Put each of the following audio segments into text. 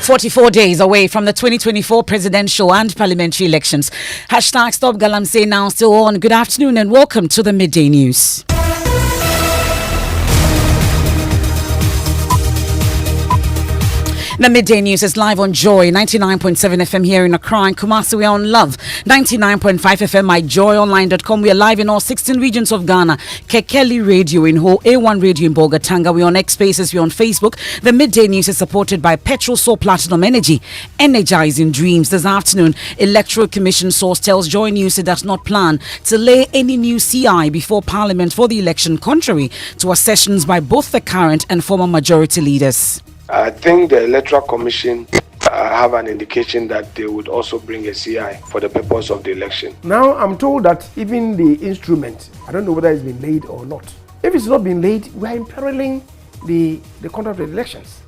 44 days away from the 2024 presidential and parliamentary elections. Hashtag Stop Galamsey now still on. Good afternoon and welcome to the Midday News. The Midday News is live on Joy 99.7 FM here in Accra and Kumasi. We are on Love 99.5 FM, myjoyonline.com. We are live in all 16 regions of Ghana. Kekeli Radio in Ho, A1 Radio in Bolgatanga. We are on X Spaces. We are on Facebook. The Midday News is supported by Petrol Soul Platinum Energy, energizing dreams. This afternoon, Electoral Commission source tells JoyNews it does not plan to lay any new CI before Parliament for the election, contrary to assertions by both the current and former majority leaders. I think the Electoral Commission have an indication that they would also bring a CI for the purpose of the election. Now I'm told that even the instrument, I don't know whether it's been laid or not. If it's not been laid, we are imperiling the conduct of the elections.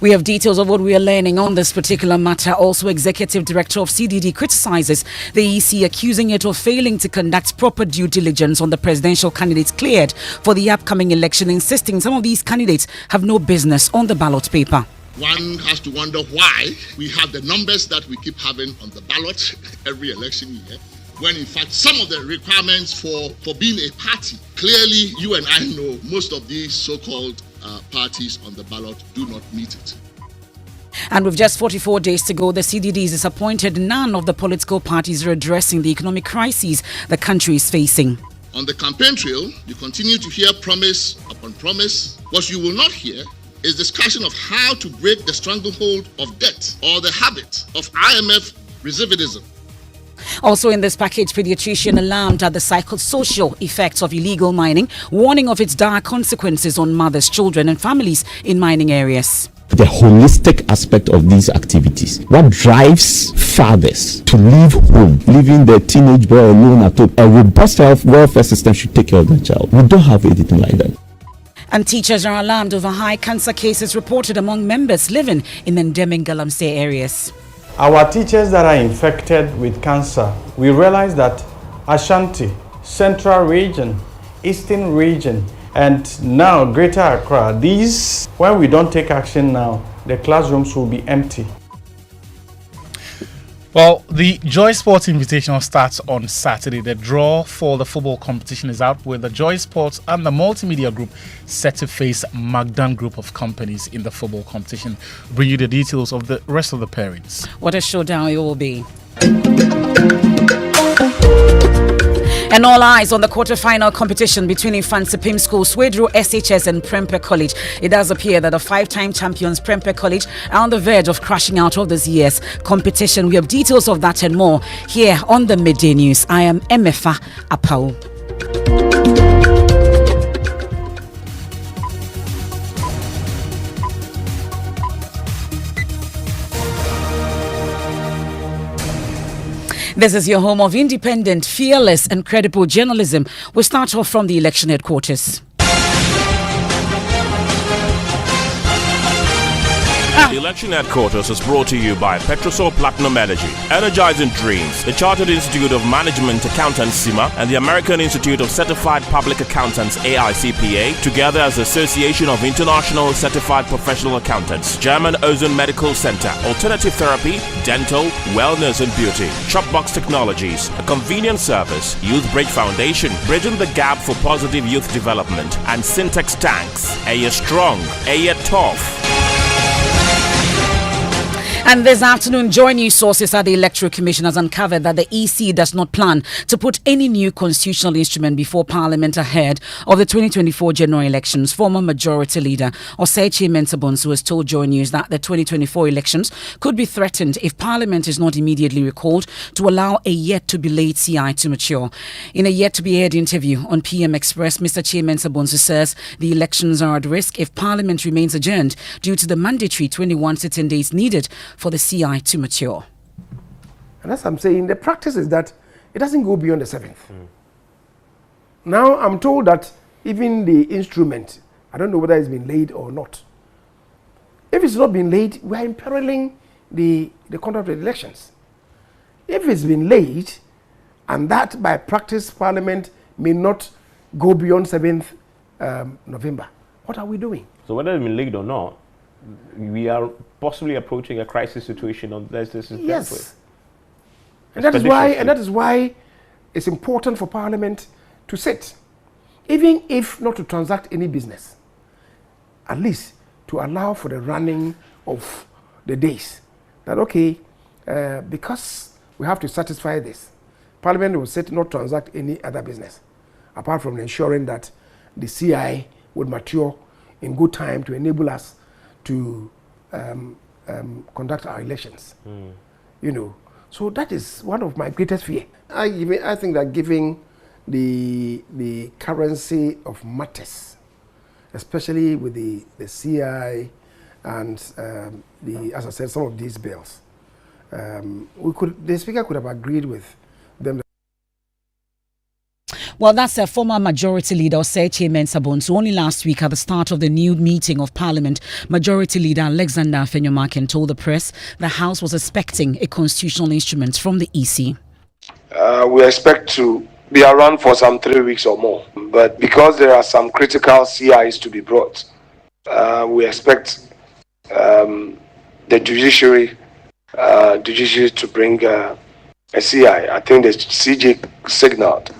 We have details of what we are learning on this particular matter. Also, Executive Director of CDD criticizes the EC, accusing it of failing to conduct proper due diligence on the presidential candidates cleared for the upcoming election, insisting some of these candidates have no business on the ballot paper. One has to wonder why we have the numbers that we keep having on the ballot every election year, when in fact some of the requirements for being a party, clearly you and I know most of these so-called parties on the ballot do not meet it. And with just 44 days to go, the CDD is disappointed none of the political parties are addressing the economic crises the country is facing. On the campaign trail, you continue to hear promise upon promise. What you will not hear is discussion of how to break the stranglehold of debt or the habit of IMF recidivism. Also in this package, pediatrician alarmed at the psychosocial effects of illegal mining, warning of its dire consequences on mothers, children and families in mining areas. The holistic aspect of these activities, what drives fathers to leave home, leaving their teenage boy alone at home. A robust health welfare system should take care of the child. We don't have anything like that. And teachers are alarmed over high cancer cases reported among members living in endemic Galamsey areas. Our teachers that are infected with cancer, we realize that Ashanti, Central Region, Eastern Region, and now Greater Accra, these, when we don't take action now, the classrooms will be empty. Well, the Joy Sports Invitational starts on Saturday. The draw for the football competition is out, with the Joy Sports and the Multimedia Group set to face Magdan Group of companies in the football competition. Bring you the details of the rest of the pairings. What a showdown it will be. And all eyes on the quarter-final competition between Infancy Pim School, Swedru SHS and Prempeh College. It does appear that the five-time champions Prempeh College are on the verge of crashing out of this year's competition. We have details of that and more here on the Midday News. I am Emefa Apawu. This is your home of independent, fearless and credible journalism. We start off from the election headquarters. The election headquarters is brought to you by Petrol Soul Platinum Energy, energizing dreams, the Chartered Institute of Management Accountants (CIMA) and the American Institute of Certified Public Accountants (AICPA), together as the Association of International Certified Professional Accountants, German Ozone Medical Center, Alternative Therapy, Dental, Wellness and Beauty, Shopbox Technologies, a convenient service, Youth Bridge Foundation, bridging the gap for positive youth development, and Syntex Tanks. A year strong, a year tough. And this afternoon, JoyNews sources at the Electoral Commission has uncovered that the EC does not plan to put any new constitutional instrument before Parliament ahead of the 2024 general elections. Former Majority Leader Osei Mensah-Bonsu has told JoyNews that the 2024 elections could be threatened if Parliament is not immediately recalled to allow a yet-to-be-laid CI to mature. In a yet-to-be-aired interview on PM Express, Mr. Mensah-Bonsu says the elections are at risk if Parliament remains adjourned due to the mandatory 21 sitting days needed for the CI to mature. And as I'm saying, the practice is that it doesn't go beyond the 7th. Now I'm told that even the instrument, I don't know whether it's been laid or not. If it's not been laid, we are imperiling the conduct of the elections. If it's been laid, and that by practice Parliament may not go beyond 7th November, what are we doing? So whether it's been laid or not, we are possibly approaching a crisis situation unless this is dealt with. And that is why it's important for Parliament to sit, even if not to transact any business, at least to allow for the running of the days. That okay, because we have to satisfy this, Parliament will sit, not transact any other business, apart from ensuring that the CI would mature in good time to enable us to conduct our elections. You know, so that is one of my greatest fear. I think that giving the currency of matters, especially with the CI and as I said, some of these bills, the Speaker could have agreed with them. Well, that's a former Majority Leader, Osei Mensah-Bonsu. Only last week at the start of the new meeting of Parliament, Majority Leader Alexander Afenyomarkin told the press the House was expecting a constitutional instrument from the EC. We expect to be around for some 3 weeks or more. But because there are some critical CIs to be brought, we expect the judiciary to bring a CI. I think the CJ signaled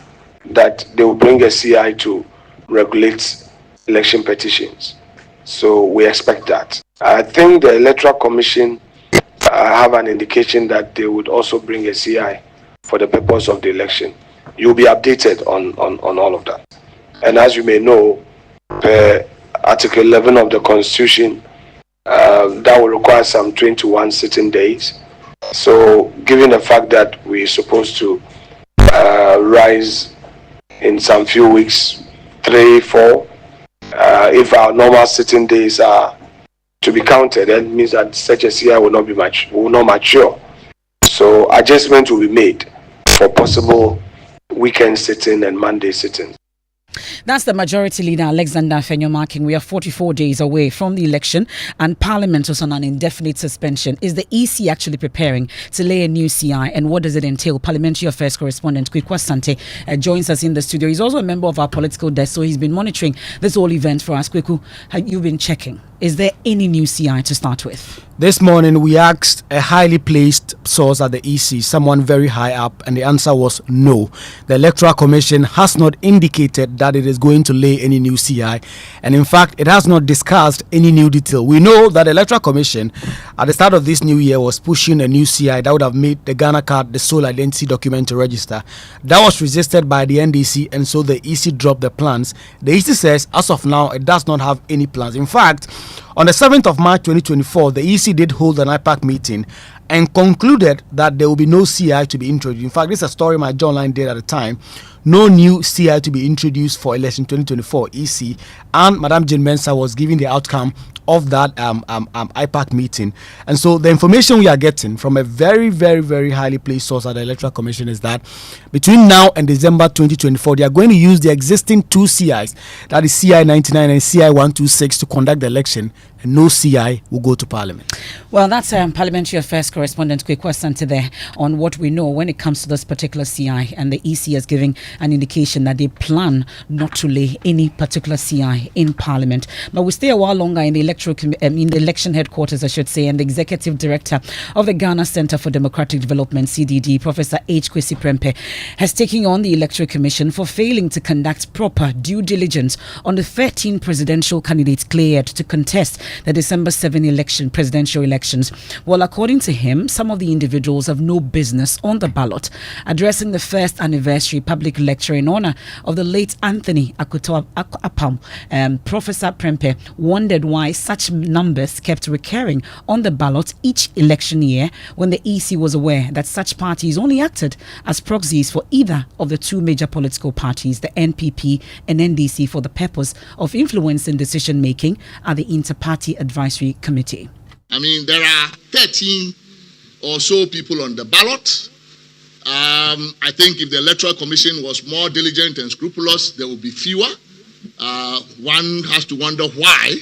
that they will bring a CI to regulate election petitions. So we expect that. I think the Electoral Commission have an indication that they would also bring a CI for the purpose of the election. You'll be updated on all of that. And as you may know, per Article 11 of the Constitution, that will require some 21 sitting days. So given the fact that we're supposed to rise in some few weeks, 3, 4, if our normal sitting days are to be counted, that means that such a CI will not mature. So adjustment will be made for possible weekend sitting and Monday sitting. That's the Majority Leader Alexander Afenyomarkin. We are 44 days away from the election and Parliament is on an indefinite suspension. Is the EC actually preparing to lay a new CI, and what does it entail? Parliamentary Affairs correspondent Kwekwa Sante joins us in the studio. He's also a member of our political desk, so he's been monitoring this whole event for us. Kweku, have you been checking? Is there any new CI to start with? This morning we asked a highly placed source at the EC, someone very high up, and the answer was no. The Electoral Commission has not indicated that it is going to lay any new CI, and in fact it has not discussed any new detail. We know that the Electoral Commission at the start of this new year was pushing a new CI that would have made the Ghana card the sole identity document to register. That was resisted by the NDC, and so the EC dropped the plans. The EC says as of now it does not have any plans. In fact, on the 7th of March 2024, the EC did hold an IPAC meeting and concluded that there will be no CI to be introduced. In fact, this is a story my John Line did at the time. No new CI to be introduced for election 2024 EC, and Madam Jane Mensah was giving the outcome of that IPAC meeting. And so the information we are getting from a very, very, very highly placed source at the Electoral Commission is that between now and December 2024, they are going to use the existing 2 CIs, that is CI 99 and CI 126, to conduct the election, and no CI will go to Parliament. Well, that's Parliamentary Affairs correspondent Kwekwa Sante there on what we know when it comes to this particular CI, and the EC is giving an indication that they plan not to lay any particular CI in Parliament. But we stay a while longer in the in the election headquarters, I should say, and the Executive Director of the Ghana Center for Democratic Development, CDD, Professor H. Kwesi Prempeh, has taken on the Electoral Commission for failing to conduct proper due diligence on the 13 presidential candidates cleared to contest the December 7 presidential elections. Well, according to him, some of the individuals have no business on the ballot. Addressing the first anniversary public lecture in honor of the late Anthony Apawu, Professor Prempeh wondered why such numbers kept recurring on the ballot each election year when the EC was aware that such parties only acted as proxies for either of the 2 major political parties, the NPP and NDC, for the purpose of influencing decision making at the Inter-Party Advisory Committee. I mean, there are 13 or so people on the ballot. I think if the Electoral Commission was more diligent and scrupulous, there would be fewer. One has to wonder why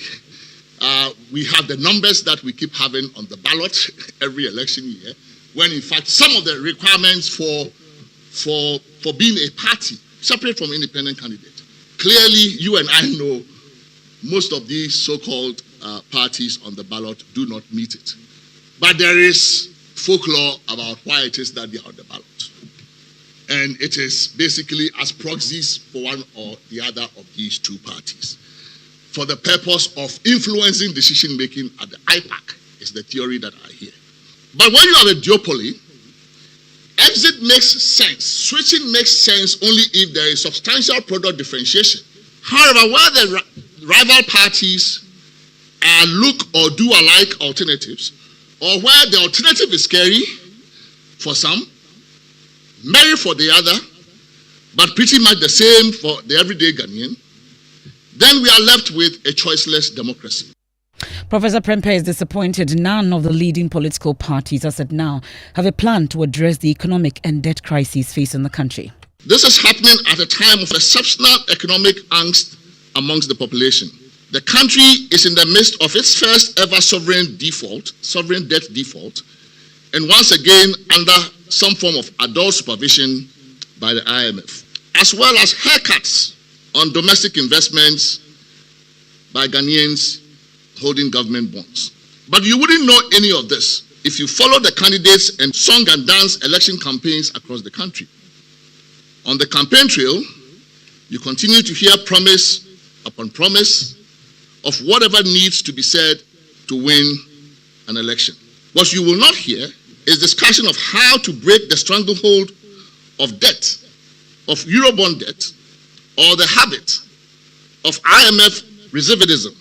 we have the numbers that we keep having on the ballot every election year, when in fact some of the requirements for being a party, separate from independent candidate. Clearly, you and I know most of these so-called parties on the ballot do not meet it. But there is folklore about why it is that they are on the ballot. And it is basically as proxies for one or the other of these two parties, for the purpose of influencing decision-making at the IPAC, is the theory that I hear. But when you have a duopoly, exit makes sense. Switching makes sense only if there is substantial product differentiation. However, where the rival parties look or do alike alternatives, or where the alternative is scary for some, merry for the other, but pretty much the same for the everyday Ghanaian, then we are left with a choiceless democracy. Professor Prempeh is disappointed none of the leading political parties, as at now, have a plan to address the economic and debt crisis facing the country. This is happening at a time of exceptional economic angst amongst the population. The country is in the midst of its first ever sovereign debt default, and once again under some form of adult supervision by the IMF, as well as haircuts on domestic investments by Ghanaians holding government bonds. But you wouldn't know any of this if you follow the candidates and song and dance election campaigns across the country. On the campaign trail, you continue to hear promise upon promise of whatever needs to be said to win an election. What you will not hear is discussion of how to break the stranglehold of debt, of Eurobond debt, or the habit of IMF recidivism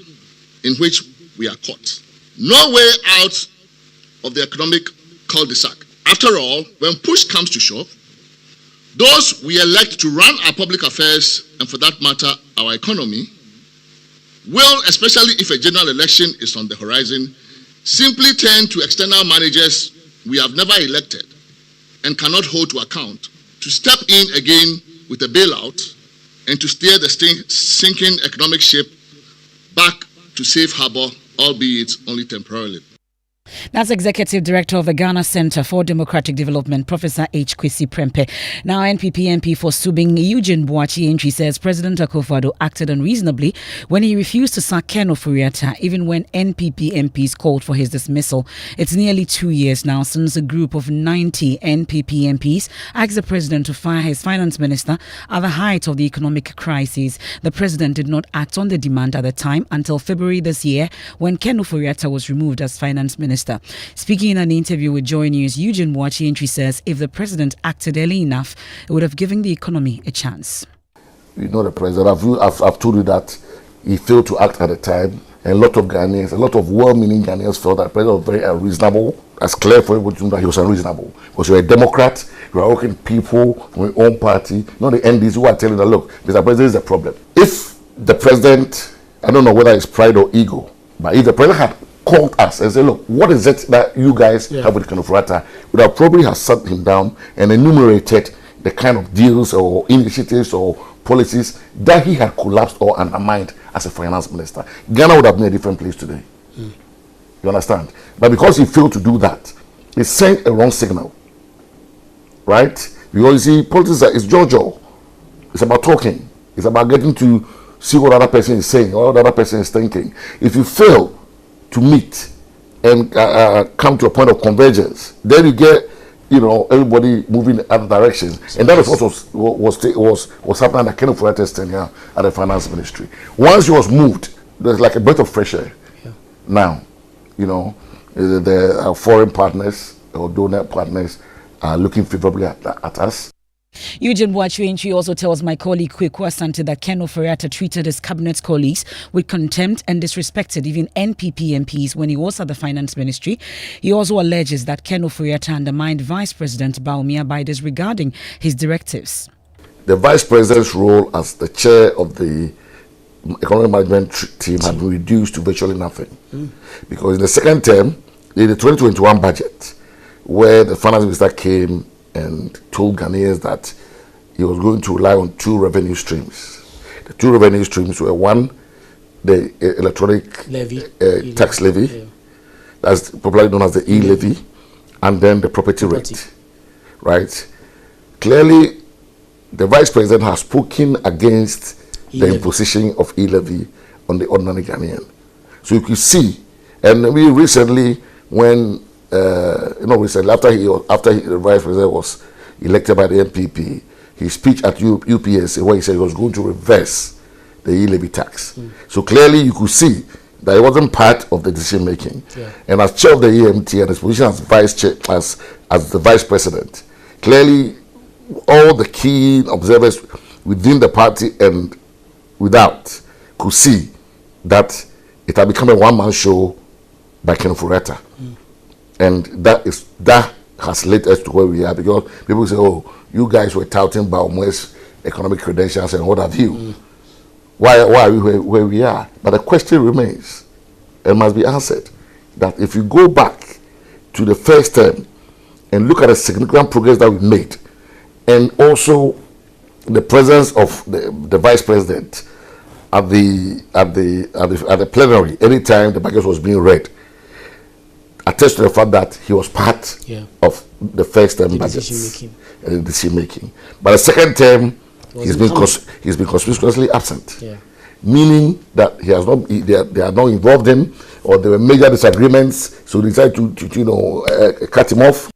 in which we are caught. No way out of the economic cul-de-sac. After all, when push comes to shove, those we elect to run our public affairs, and for that matter, our economy, will, especially if a general election is on the horizon, simply turn to external managers we have never elected and cannot hold to account to step in again with a bailout and to steer the sinking economic ship back to safe harbor, albeit only temporarily. That's Executive Director of the Ghana Center for Democratic Development, Professor H. Kwesi Prempeh. Now, NPP MP for Subing, Eugene Boakye-Antwi, says President Akufo-Addo acted unreasonably when he refused to sack Ken Ofori-Atta, even when NPP MPs called for his dismissal. It's nearly 2 years now since a group of 90 NPP MPs asked the president to fire his finance minister at the height of the economic crisis. The president did not act on the demand at the time until February this year, when Ken Ofori-Atta was removed as finance minister. Speaking in an interview with JoyNews, Eugene Boakye-Antwi says if the president acted early enough, it would have given the economy a chance. You know the president, I've told you that he failed to act at the time, and a lot of Ghanaians, a lot of well-meaning Ghanaians felt that the president was very unreasonable. That's clear for everyone that he was unreasonable. Because you're a Democrat, you are working people from your own party, not the NDs who are telling that, look, Mr. President is the problem. If the president, I don't know whether it's pride or ego, but if the president had called us and said, look, what is it that you guys have with Ken Ofori-Atta, would have probably have sat him down and enumerated the kind of deals or initiatives or policies that he had collapsed or undermined as a finance minister. Ghana would have been a different place today. You understand? But because he failed to do that, he sent a wrong signal. Right? Because you see, politics is Jojo. It's about talking. It's about getting to see what other person is saying or what other person is thinking. If you fail to meet and come to a point of convergence, then you get, everybody moving in other directions. And that is what was happening at Ken Ofori-Atta's tenure at the finance ministry. Once he was moved, there's like a breath of fresh air. Now, the foreign partners or donor partners are looking favorably at us. Eugene Boakye-Antwi also tells my colleague Kweku Asante that Ken Ofori-Atta treated his cabinet colleagues with contempt and disrespected even NPP MPs when he was at the finance ministry. He also alleges that Ken Ofori-Atta undermined Vice President Bawumia by disregarding his directives. The Vice President's role as the chair of the economic management team had been reduced to virtually nothing. Because in the second term, in the 2021 budget, where the finance minister came and told Ghanaians that he was going to rely on two revenue streams. The two revenue streams were one, the electronic tax levy, that's popularly known as the e-levy, and then the property rate. Right? Clearly, the Vice President has spoken against the imposition of e-levy on the ordinary Ghanaian. So you could see, and we recently, when recently after the vice president was elected by the MPP, his speech at UPS, where he said he was going to reverse the e-levy tax. So clearly you could see that it wasn't part of the decision making. And as chair of the EMT and his position as vice chair, as the vice president, clearly all the key observers within the party and without could see that it had become a one-man show by Ken Fureta. And that has led us to where we are, because people say, oh, you guys were touting Baumwe's economic credentials and what have you. Why are we where we are? But the question remains, and must be answered, that if you go back to the first term and look at the significant progress that we made, and also the presence of the vice president at the plenary anytime the budget was being read, attest to the fact that he was part of the first term budget decision making. But the second term, he's been conspicuously absent, meaning that they are not involved in, or there were major disagreements, so they decided to cut him off.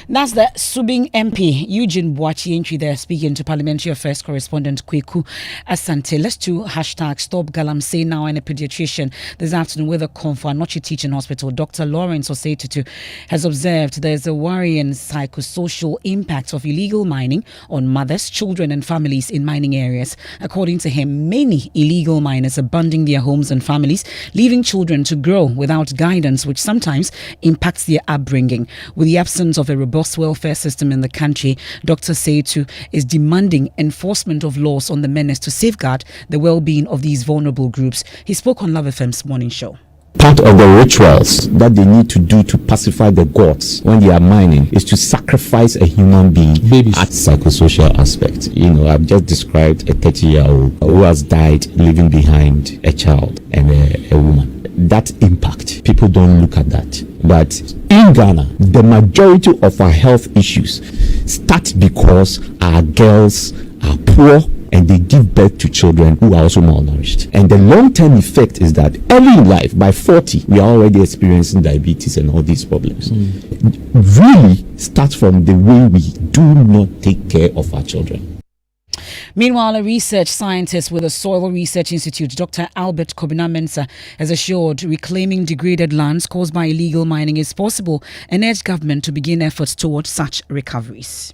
That's the Subing MP, Eugene Boachi there, speaking to Parliamentary Affairs correspondent Kweku Asante. Let's do hashtag Stop Galamsey Now, and a pediatrician this afternoon with a Comfort Nochi Teaching Hospital. Dr. Lawrence Osetutu has observed there's a worrying psychosocial impact of illegal mining on mothers, children and families in mining areas. According to him, many illegal miners abandoning their homes and families, leaving children to grow without guidance, which sometimes impacts their upbringing. With the absence of a robust welfare system in the country, Dr. Seitu is demanding enforcement of laws on the menace to safeguard the well-being of these vulnerable groups. He spoke on Love FM's morning show. Part of the rituals that they need to do to pacify the gods when they are mining is to sacrifice a human being. Babies. At psychosocial aspect. I've just described a 30-year-old who has died leaving behind a child and a woman. That impact, people don't look at that. But in Ghana, the majority of our health issues start because our girls are poor and they give birth to children who are also malnourished. And the long-term effect is that early in life, by 40, we are already experiencing diabetes and all these problems. Really starts from the way we do not take care of our children. Meanwhile, a research scientist with the Soil Research Institute, Dr. Albert Kobina-Mensah, has assured reclaiming degraded lands caused by illegal mining is possible and urged government to begin efforts towards such recoveries.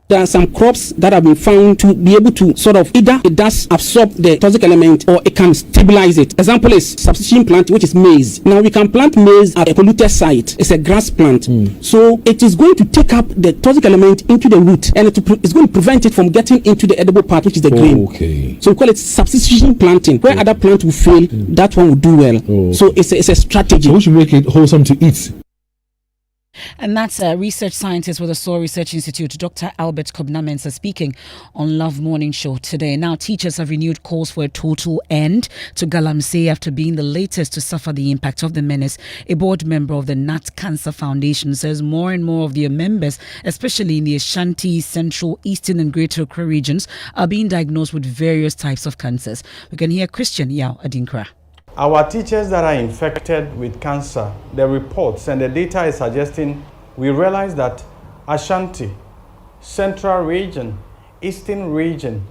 There are some crops that have been found to be able to sort of either it does absorb the toxic element or it can stabilize it. Example is substitution plant, which is maize. Now we can plant maize at a polluted site. It's a grass plant. So it is going to take up the toxic element into the root, and it's going to prevent it from getting into the edible part, which is the grain. Okay. So we call it substitution planting. Where other plants will fail, that one will do well. So it's a strategy. So we should make it wholesome to eat. And that's a research scientist with the Soil Research Institute, Dr. Albert Kobina-Mensah, speaking on Love Morning Show today. Now, teachers have renewed calls for a total end to Galamsey after being the latest to suffer the impact of the menace. A board member of the Nat Cancer Foundation says more and more of their members, especially in the Ashanti, Central, Eastern and Greater Accra regions, are being diagnosed with various types of cancers. We can hear Christian Yao Adinkra. Our teachers that are infected with cancer, the reports and the data is suggesting, we realize that Ashanti, Central region, Eastern region,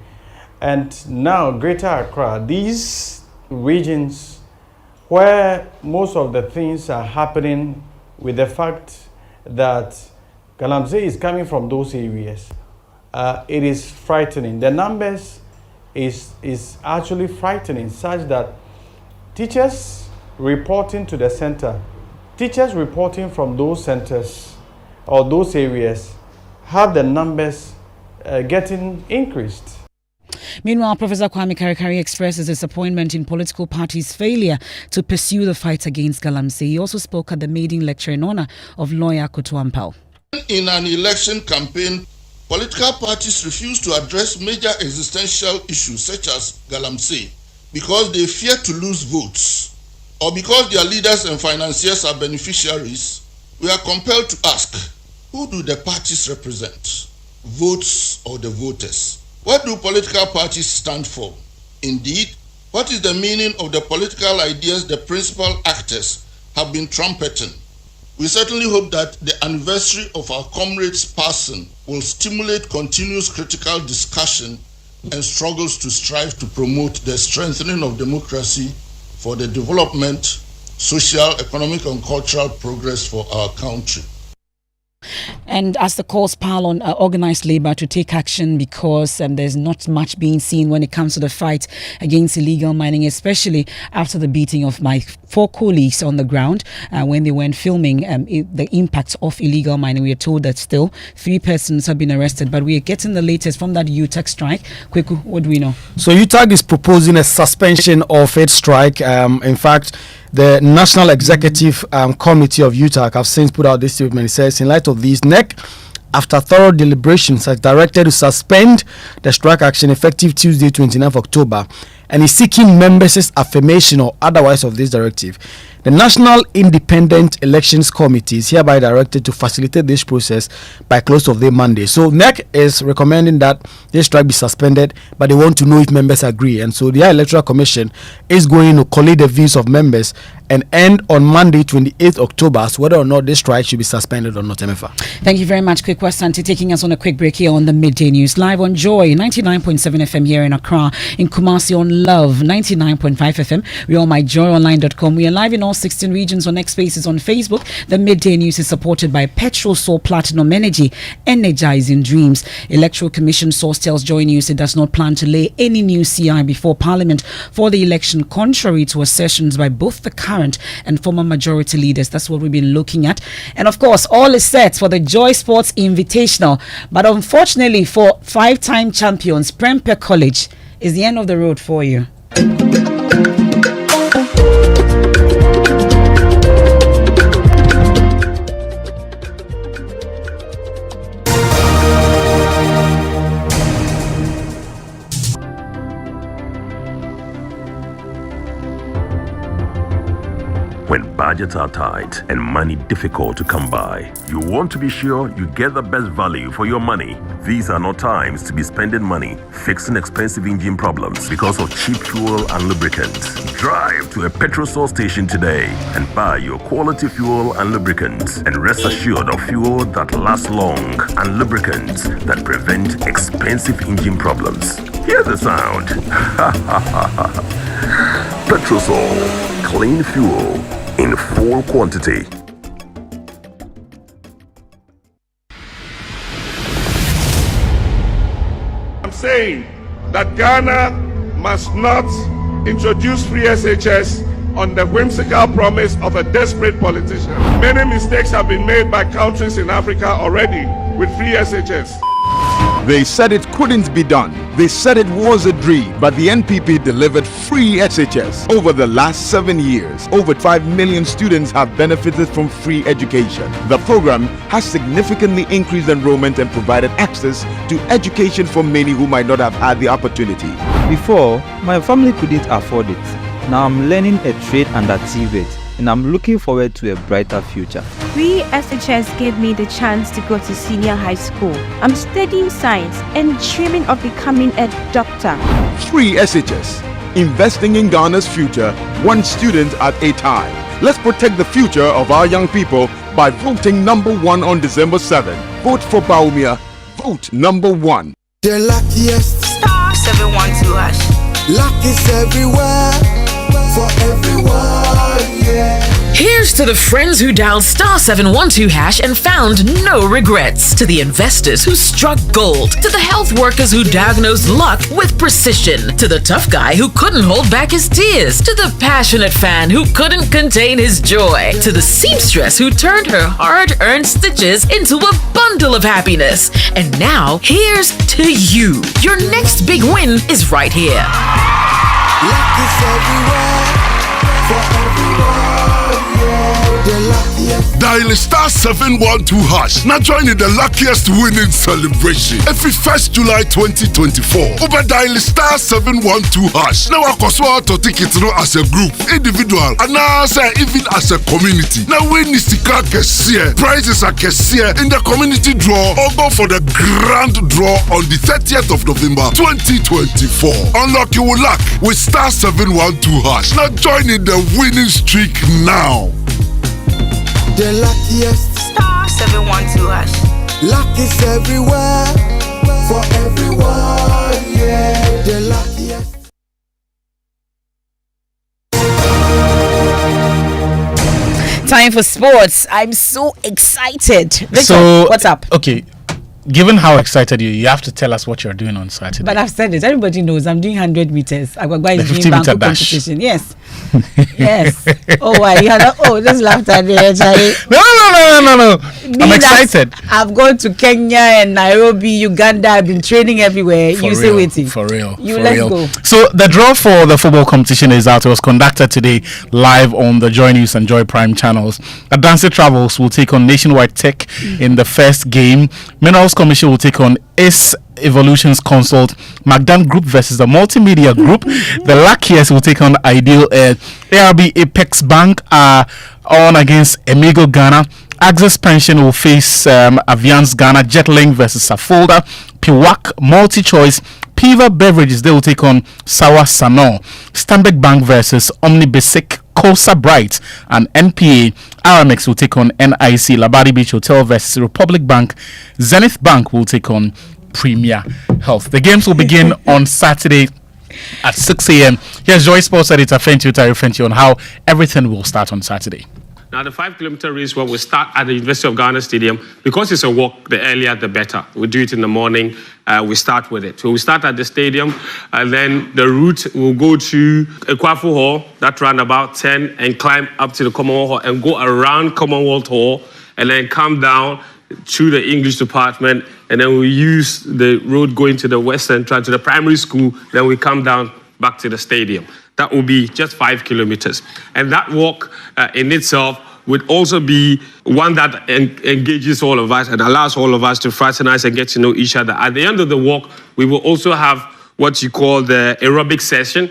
and now Greater Accra, these regions where most of the things are happening with the fact that Galamsey is coming from those areas, it is frightening. The numbers is actually frightening, such that teachers reporting to the center, teachers reporting from those centers or those areas have the numbers getting increased. Meanwhile, Professor Kwame Karikari expresses disappointment in political parties' failure to pursue the fight against Galamsey. He also spoke at the maiden lecture in honor of lawyer Kutu Ampao. In an election campaign, political parties refuse to address major existential issues such as Galamsey, because they fear to lose votes, or because their leaders and financiers are beneficiaries. We are compelled to ask, who do the parties represent? Votes or the voters? What do political parties stand for? Indeed, What is the meaning of the political ideas the principal actors have been trumpeting? We certainly hope that the anniversary of our comrade's passing will stimulate continuous critical discussion and struggles to strive to promote the strengthening of democracy for the development, social, economic, and cultural progress for our country. And as the calls pile on organized labor to take action because there's not much being seen when it comes to the fight against illegal mining, especially after the beating of my 4 colleagues on the ground when they went filming the impact of illegal mining. We are told that still 3 persons have been arrested, but we are getting the latest from that UTAG strike. Kweku, what do we know? So UTAG is proposing a suspension of its strike. In fact, the National Executive Committee of UTAG have since put out this statement. It says, in light of these, NEC, after thorough deliberations, has directed to suspend the strike action effective Tuesday, 29th October, and is seeking members' affirmation or otherwise of this directive. The National Independent Elections Committee is hereby directed to facilitate this process by close of day Monday. So NEC is recommending that this strike be suspended, but they want to know if members agree. And so the Electoral Commission is going to collate the views of members and end on Monday, 28th October, as whether or not this strike should be suspended or not. Emefa. Thank you very much, Kweku Asante, taking us on a quick break here on the Midday News, live on Joy 99.7 FM here in Accra, in Kumasi on Love 99.5 FM. We're on myjoyonline.com. We are live in all 16 regions on X Spaces on Facebook. The Midday News is supported by Petrosol Platinum Energy, energizing dreams. Electoral Commission source tells JoyNews it does not plan to lay any new CI before Parliament for the election, contrary to assertions by both the current and former majority leaders. That's what we've been looking at. And of course, all is set for the Joy Sports Invitational. But unfortunately for 5-time champions, Prempeh College is the end of the road for you. When budgets are tight and money difficult to come by, you want to be sure you get the best value for your money. These are not times to be spending money fixing expensive engine problems because of cheap fuel and lubricants. Drive to a Petrosol station today and buy your quality fuel and lubricants, and rest assured of fuel that lasts long and lubricants that prevent expensive engine problems. Hear the sound. Petrosol, clean fuel in full quantity. I'm saying that Ghana must not introduce free SHS on the whimsical promise of a desperate politician. Many mistakes have been made by countries in Africa already with free SHS. They said it couldn't be done. They said it was a dream, but the NPP delivered free SHS. Over the last 7 years, over 5 million students have benefited from free education. The program has significantly increased enrollment and provided access to education for many who might not have had the opportunity. Before, my family couldn't afford it. Now I'm learning a trade under TVET, and I'm looking forward to a brighter future. Free SHS gave me the chance to go to senior high school. I'm studying science and dreaming of becoming a doctor. Free SHS, investing in Ghana's future, one student at a time. Let's protect the future of our young people by voting number 1 on December 7th. Vote for Baumia. Vote number 1. The luckiest. Star 712 hash. Luck is everywhere. For everyone, yeah. Here's to the friends who dialed star 712 hash and found no regrets. To the investors who struck gold. To the health workers who diagnosed luck with precision. To the tough guy who couldn't hold back his tears. To the passionate fan who couldn't contain his joy. To the seamstress who turned her hard-earned stitches into a bundle of happiness. And now, here's to you. Your next big win is right here. Luck is everywhere, for everyone, yeah. The luckiest. dial star 712 hash. Now join in the luckiest winning celebration. Every 1st July 2024. Over dial star 712 hash. Now I to ticket as a group, individual, and now even as a community. Now win Nistika Kessie. Prizes are Kessie in the community draw or go for the grand draw on the 30th of November 2024. Unlock your luck with star 712 hash. Now join in the winning streak now. The luckiest star 712 hash. Luck is everywhere for everyone. Yeah, the luckiest. Time for sports. I'm so excited. Victor, So what's up? Okay. Given how excited you have to tell us what you're doing on Saturday. But I've said it. Everybody knows I'm doing 100 meters. I'm going to The doing 50-meter Banco dash. competition. Yes. Yes. Oh, why? You had this laughter there, Charlie. No. I'm excited. I've gone to Kenya and Nairobi, Uganda. I've been training everywhere. For you real, say waiting. For real. You for let's real. go. So the draw for the football competition is out. It was conducted today live on the JoyNews and Joy Prime channels. Advanced Travels will take on Nationwide Tech in the first game. Minerals Commission will take on Evolutions Consult. Magdan Group versus the Multimedia Group. The Luckiest will take on Ideal Air. ARB Apex Bank are on against Emigo Ghana. Access Pension will face Aviance Ghana. Jetlink versus Safolda. Piwak Multi-Choice. Piva Beverages, they will take on Sawa Sano. Stanbic Bank versus Omnibasic. Kosa Bright and NPA. RMX will take on NIC. Labadi Beach Hotel versus Republic Bank. Zenith Bank will take on Premier Health. The games will begin on Saturday at 6 a.m. Here's Joy Sports editor Fenty on how everything will start on Saturday. Now, the 5-kilometer race will start at the University of Ghana Stadium. Because it's a walk, the earlier the better. We do it in the morning. We start with it. So we start at the stadium, and then the route will go to Ekwafu Hall, that run about 10, and climb up to the Commonwealth Hall and go around Commonwealth Hall, and then come down to the English department, and then we use the road going to the West Central, to the primary school, then we come down back to the stadium. That will be just 5 kilometers. And that walk in itself would also be one that engages all of us and allows all of us to fraternize and get to know each other. At the end of the walk, we will also have what you call the aerobic session.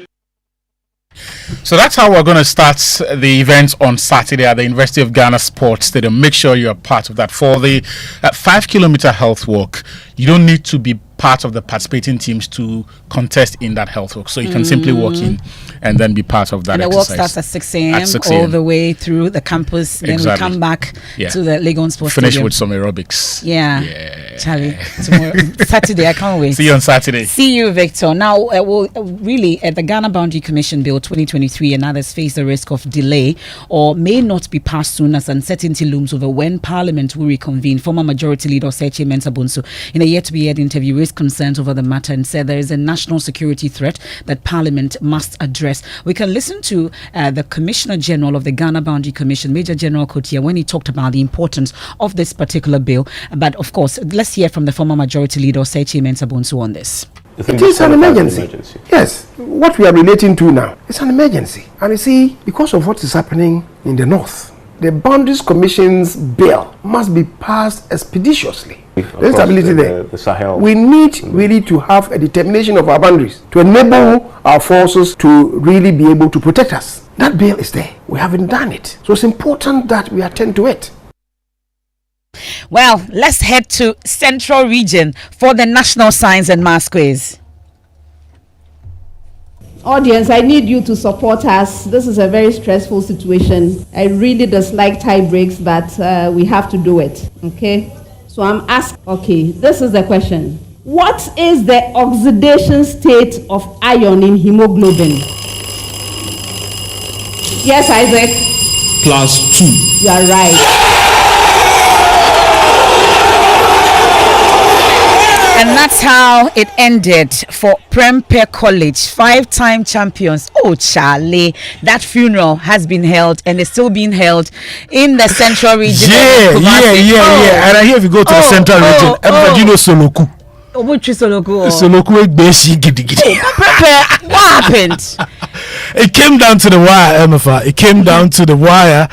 So that's how we're going to start the events on Saturday at the University of Ghana Sports Stadium. Make sure you're part of that. For the 5-kilometer health walk, you don't need to be part of the participating teams to contest in that health walk. So you can simply walk in and then be part of that and the exercise. walk starts at 6 a.m. At 6 all a.m. the way through the campus. Then we come back to the Legon Sports Finish Stadium. with some aerobics. Yeah. Charlie, tomorrow, Saturday, I can't wait. See you on Saturday. See you, Victor. Now, the Ghana Boundary Commission Bill 2023 and others face the risk of delay or may not be passed soon as uncertainty looms over when Parliament will reconvene. Former Majority Leader Osechi Mensah-Bonsu, in a yet-to-be-heard interview, raised concerns over the matter and said there is a national security threat that Parliament must address. We can listen to the Commissioner General of the Ghana Boundary Commission, Major General Kotia, when he talked about the importance of this particular bill. But of course, let's hear from the former Majority Leader Osechi Mensah-Bonsu on this. It is an emergency. Yes, what we are relating to now is an emergency. And you see, because of what is happening in the north, the Boundaries Commission's bill must be passed expeditiously. There's stability there. The Sahel. We need really to have a determination of our boundaries to enable our forces to really be able to protect us. That bill is there. We haven't done it. So it's important that we attend to it. Well, let's head to Central Region for the National Science and Maths Quiz. Audience, I need you to support us. This is a very stressful situation. I really dislike tie breaks, but we have to do it. Okay? So I'm asking, this is the question. What is the oxidation state of iron in hemoglobin? Yes, Isaac? +2. You are right. And that's how it ended for Prempeh College, 5-time champions. Oh, Charlie, that funeral has been held and is still being held in the Central Region. Yeah. And I hear if you go to the Central Region, everybody knows Soloku. Soloku. Soloku Beshi Gidi. What happened? It came down to the wire, Emefa. It came down to the wire.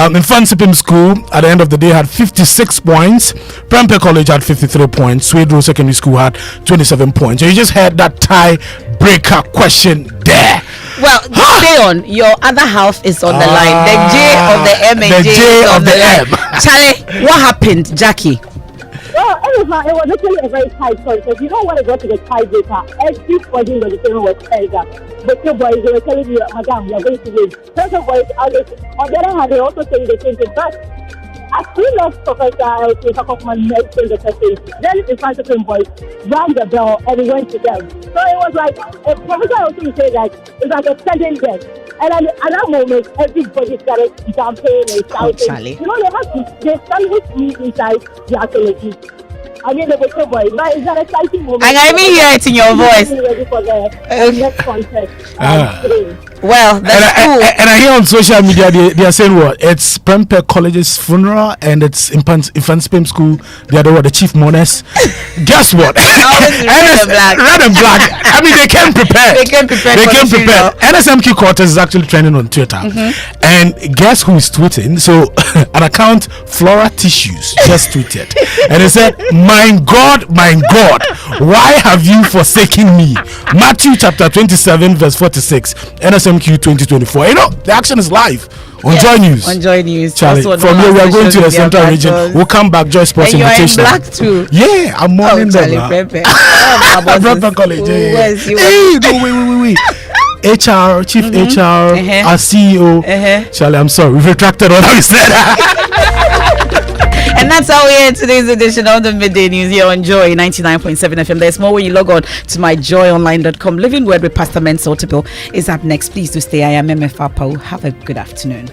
In Fansipim School, at the end of the day, had 56 points. Prempeh College had 53 points. Swedro Secondary School had 27 points. So you just had that tie-breaker question there. Well, stay on. Your other half is on the line. The J of the M and J of the M. Charlie, what happened, Jackie? Well, it was actually a very tight choice because you know when it got to the tiebreaker, everybody in the table was tied up. The two boys, they were telling you, Madam, you're going to win. Certain boys, on the other hand, they also saying the same thing. But as soon as Professor Kaufman mentioned the person, then the Franciscan boys rang the bell and we went to them. So it was like, Professor also said that it's like a sudden death. And then at that moment, everybody started jumping and shouting. You know, they started with me inside the archaeology. I mean, the boy, but it's an exciting moment. And I mean, hear it in your voice. Ready for the next contest. Well, that's cool. And I hear on social media they are saying what? It's Prempeh College's funeral and it's in Fansipim School. They are the chief mourners. Guess what? Red and black. I mean, they came prepared. They came prepared. NSMQ quarters is actually trending on Twitter. And guess who is tweeting? So, an account, Flora Tissues, just tweeted. And they said, my God, why have you forsaken me? Matthew chapter 27, verse 46. NSMQ 2024. You know, the action is live on JoyNews. On JoyNews. Charlie, from here we are going to the central region. We'll come back. Joy Sports and Invitation. You're in black too. Yeah, I'm mourning them. Prempeh College. Wait. HR, Chief HR, our CEO. Charlie, I'm sorry. We've retracted what we said. And that's how we end today's edition of the Midday News here on Joy 99.7 FM. There's more when you log on to myjoyonline.com. Living Word with Pastor Mensa Otabil is up next. Please do stay. I am Emefa Apawu. Have a good afternoon.